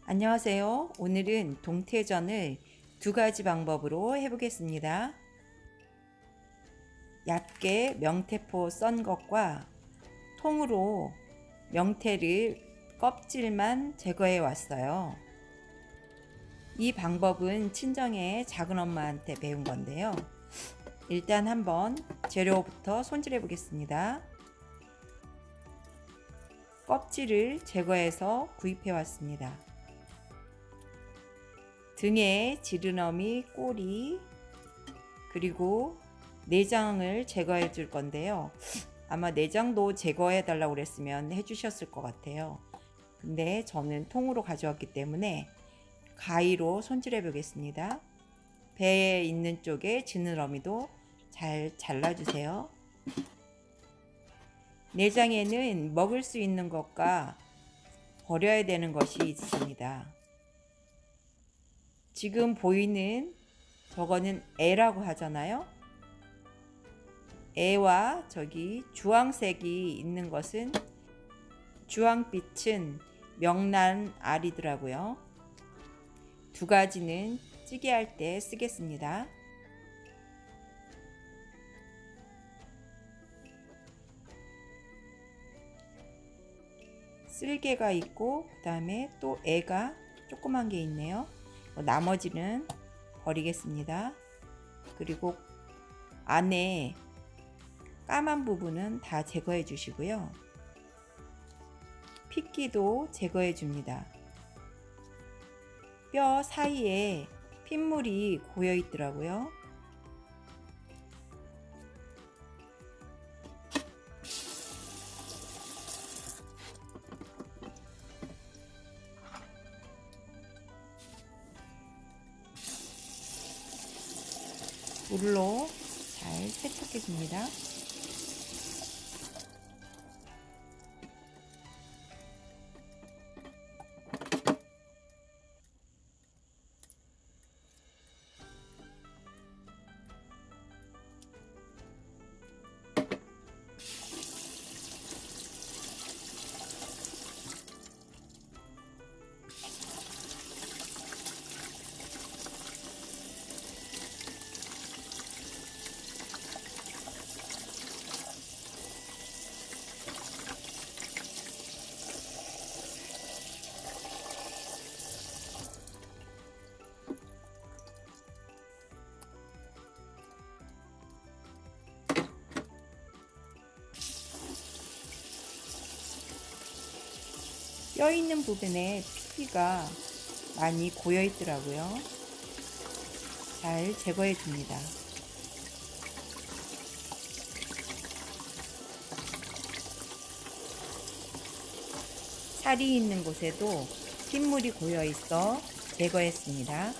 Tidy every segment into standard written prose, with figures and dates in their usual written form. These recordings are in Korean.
안녕하세요. 오늘은 동태전을 두 가지 방법으로 해보겠습니다. 얇게 명태포 썬 것과 통으로 명태를 껍질만 제거해 왔어요. 이 방법은 친정의 작은 엄마한테 배운 건데요. 일단 한번 재료부터 손질해 보겠습니다. 껍질을 제거해서 구입해 왔습니다. 등에 지느러미, 꼬리, 그리고 내장을 제거해 줄 건데요. 아마 내장도 제거해 달라고 그랬으면 해 주셨을 것 같아요. 근데 저는 통으로 가져왔기 때문에 가위로 손질해 보겠습니다. 배에 있는 쪽에 지느러미도 잘 잘라주세요. 내장에는 먹을 수 있는 것과 버려야 되는 것이 있습니다. 지금 보이는 저거는 애라고 하잖아요. 애와 저기 주황색이 있는 것은 주황빛은 명란 알이더라고요. 두 가지는 찌개 할 때 쓰겠습니다. 쓸개가 있고 그 다음에 또 애가 조그만 게 있네요. 나머지는 버리겠습니다. 그리고 안에 까만 부분은 다 제거해 주시고요. 핏기도 제거해 줍니다. 뼈 사이에 핏물이 고여 있더라고요. 물로 잘 세척해 줍니다. 뼈 있는 부분에 핏기가 많이 고여 있더라고요. 잘 제거해 줍니다. 살이 있는 곳에도 핏물이 고여 있어 제거했습니다.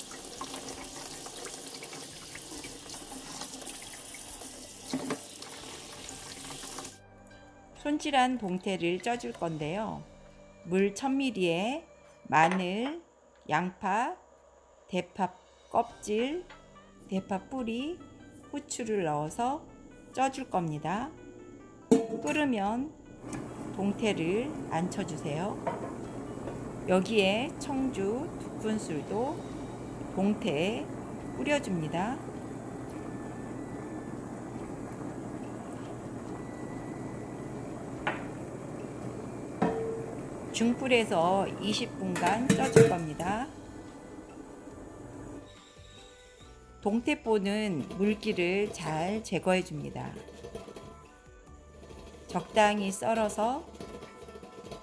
손질한 동태를 쪄줄 건데요. 물 1000ml에 마늘, 양파, 대파 껍질, 대파 뿌리, 후추를 넣어서 쪄줄 겁니다. 끓으면 동태를 앉혀주세요. 여기에 청주 2큰술도 동태에 뿌려줍니다. 중불에서 20분간 쪄줄 겁니다. 동태포는 물기를 잘 제거해 줍니다. 적당히 썰어서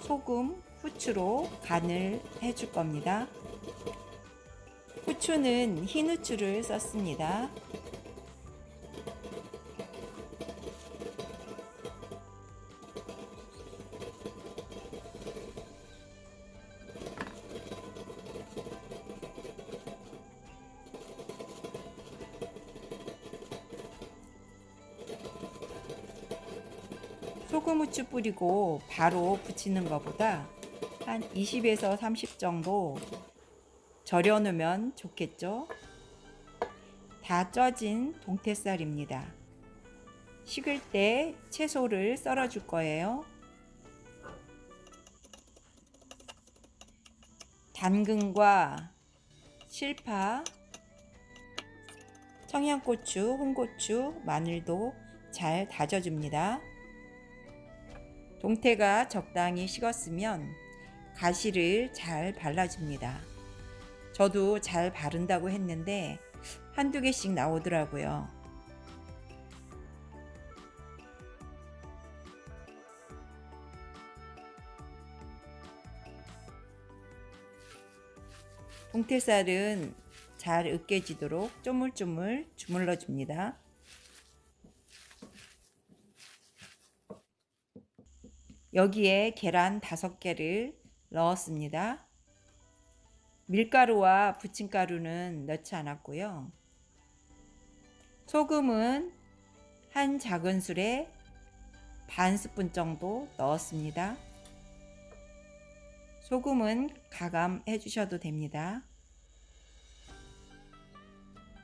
소금, 후추로 간을 해줄 겁니다. 후추는 흰 후추를 썼습니다. 소금 후추 뿌리고 바로 부치는 것보다 한 20에서 30 정도 절여 놓으면 좋겠죠. 다 쪄진 동태살입니다. 식을 때 채소를 썰어 줄 거예요. 당근과 실파, 청양고추, 홍고추, 마늘도 잘 다져줍니다. 동태가 적당히 식었으면 가시를 잘 발라줍니다. 저도 잘 바른다고 했는데 한두 개씩 나오더라고요. 동태살은 잘 으깨지도록 쪼물쪼물 주물러 줍니다. 여기에 계란 5개를 넣었습니다. 밀가루와 부침가루는 넣지 않았고요. 소금은 한 작은술에 반 스푼 정도 넣었습니다. 소금은 가감해 주셔도 됩니다.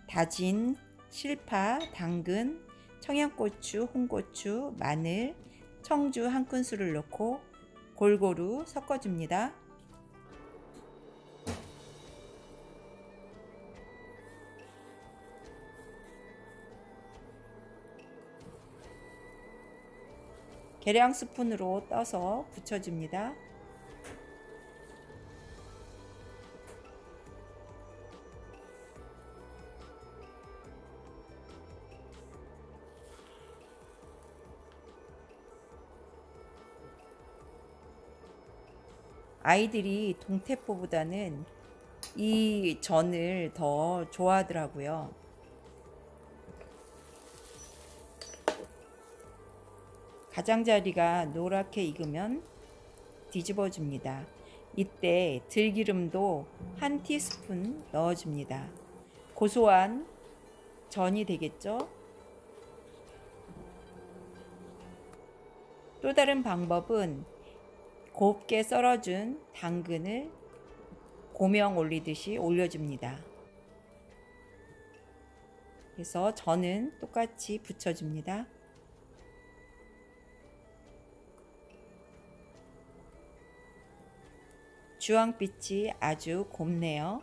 다진 실파, 당근, 청양고추, 홍고추, 마늘, 청주 1큰술을 넣고 골고루 섞어줍니다. 계량 스푼으로 떠서 붙여줍니다. 아이들이 동태포보다는 이 전을 더 좋아하더라고요. 가장자리가 노랗게 익으면 뒤집어 줍니다. 이때 들기름도 한 티스푼 넣어줍니다. 고소한 전이 되겠죠? 또 다른 방법은 곱게 썰어준 당근을 고명 올리듯이 올려줍니다. 그래서 전은 똑같이 붙여줍니다. 주황빛이 아주 곱네요.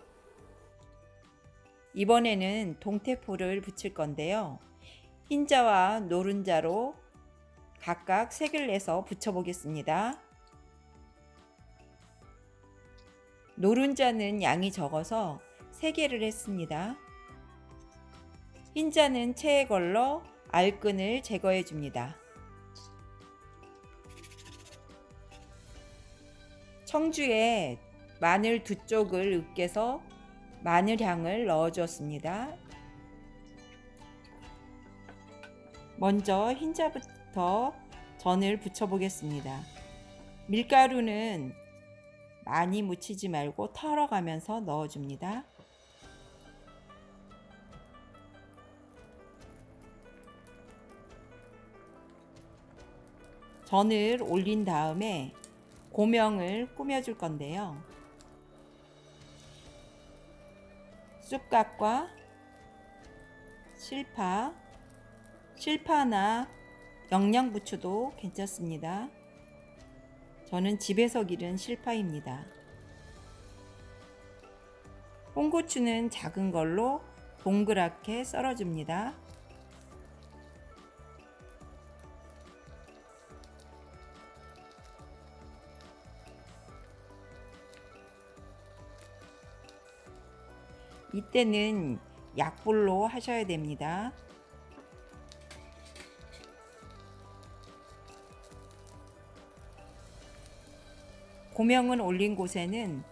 이번에는 동태포를 붙일 건데요. 흰자와 노른자로 각각 색을 내서 붙여보겠습니다. 노른자는 양이 적어서 3개를 했습니다. 흰자는 체에 걸러 알끈을 제거해 줍니다. 청주에 마늘 2쪽을 으깨서 마늘향을 넣어 주었습니다. 먼저 흰자부터 전을 붙여 보겠습니다. 밀가루는 많이 묻히지 말고 털어가면서 넣어줍니다. 전을 올린 다음에 고명을 꾸며줄 건데요. 쑥갓과 실파나 영양부추도 괜찮습니다. 저는 집에서 기른 실파입니다. 홍고추는 작은 걸로 동그랗게 썰어줍니다. 이때는 약불로 하셔야 됩니다. 고명은 올린 곳에는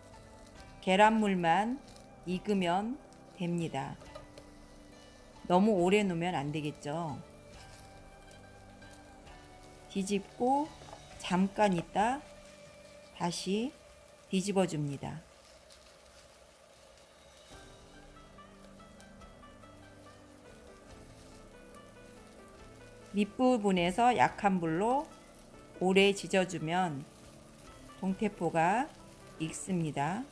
계란물만 익으면 됩니다. 너무 오래 놓으면 안 되겠죠. 뒤집고 잠깐 있다 다시 뒤집어 줍니다. 밑부분에서 약한 불로 오래 지져주면 동태포가 익습니다.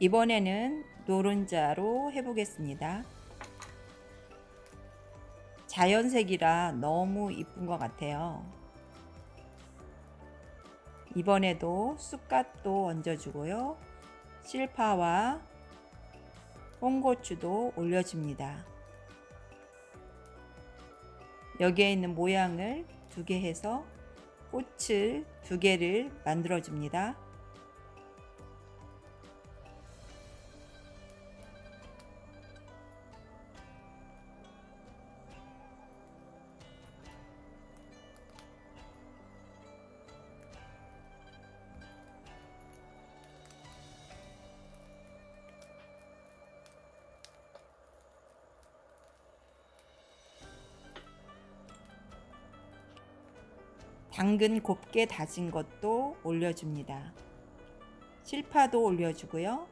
이번에는 노른자로 해보겠습니다. 자연색이라 너무 이쁜 것 같아요. 이번에도 쑥갓도 얹어주고요. 실파와 홍고추도 올려줍니다. 여기에 있는 모양을 2개 해서 꽃을 2개를 만들어 줍니다. 당근 곱게 다진 것도 올려줍니다. 실파도 올려주고요.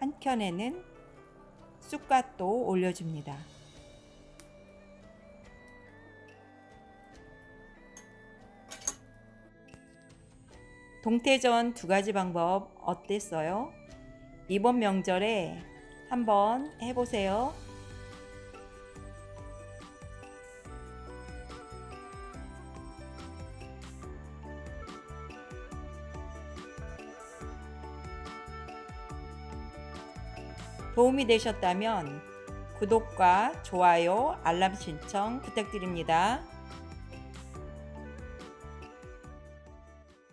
한 켠에는 쑥갓도 올려줍니다. 동태전 2가지 방법 어땠어요? 이번 명절에 한번 해보세요. 도움이 되셨다면 구독과 좋아요, 알람 신청 부탁드립니다.